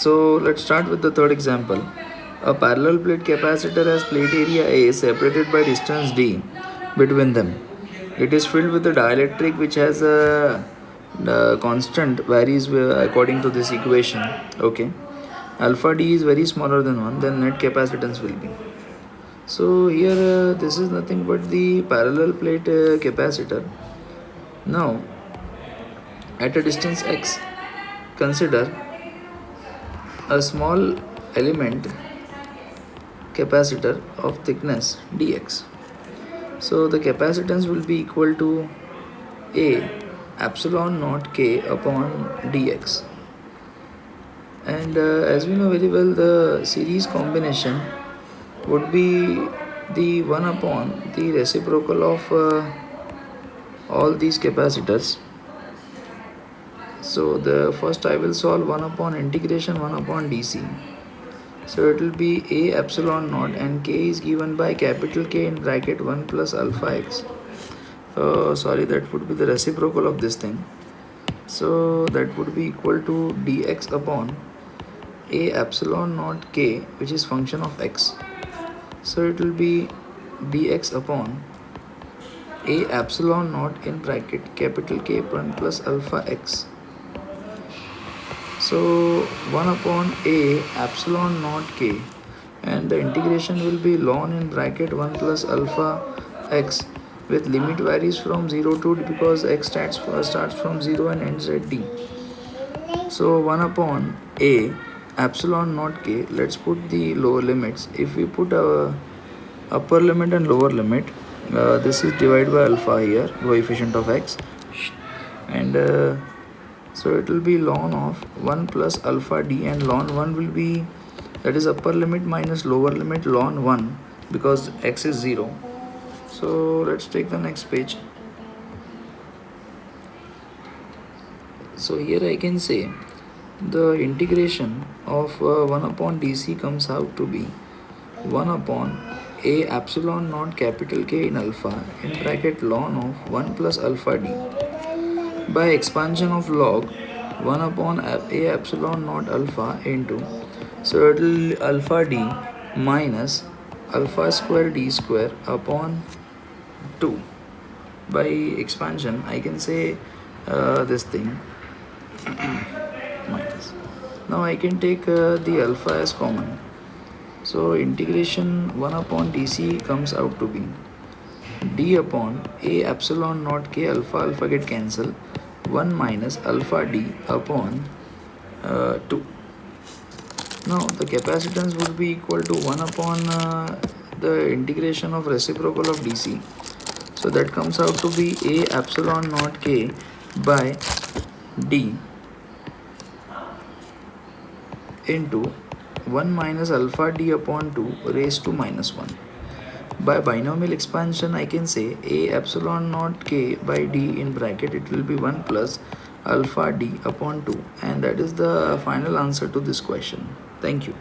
So let's start with the third example. A parallel plate capacitor has plate area A separated by distance d between them. It is filled with a dielectric which has a constant varies according to this equation. Okay, alpha d is very smaller than 1, then net capacitance will be. So here this is nothing but the parallel plate capacitor. Now at a distance x, consider a small element capacitor of thickness dx. So the capacitance will be equal to A epsilon naught k upon dx. And as we know very well, the series combination would be the 1 upon the reciprocal of all these capacitors. So the first I will solve 1 upon integration 1 upon dc. So it will be A epsilon naught, and k is given by capital K in bracket 1 plus alpha x. Sorry, that would be the reciprocal of this thing. So that would be equal to dx upon A epsilon naught k, which is function of x. So it will be dx upon A epsilon naught in bracket capital K 1 plus alpha x. So 1 upon A epsilon naught k, and the integration will be ln in bracket 1 plus alpha x, with limit varies from 0 to d because x starts from 0 and ends at d. So 1 upon A epsilon naught k, let's put the lower limits. If we put a upper limit and lower limit, this is divided by alpha here, coefficient of x, and so it will be ln of 1 plus alpha d, and ln 1 will be, that is upper limit minus lower limit ln 1 because x is 0. So let's take the next page. So here I can say the integration of 1 upon dc comes out to be 1 upon A epsilon naught capital K in alpha in bracket ln of 1 plus alpha d by expansion of log 1 upon A epsilon naught alpha into, so it will alpha d minus alpha square d square upon 2. By expansion I can say this thing minus. Now I can take the alpha as common. So integration 1 upon dc comes out to be d upon A epsilon naught k, alpha get cancelled, 1 minus alpha d upon 2. Now the capacitance would be equal to 1 upon the integration of reciprocal of dc. So that comes out to be A epsilon naught k by d into 1 minus alpha d upon 2 raised to minus 1. By binomial expansion I can say A epsilon naught k by d in bracket, it will be 1 plus alpha d upon 2, and that is the final answer to this question. Thank you.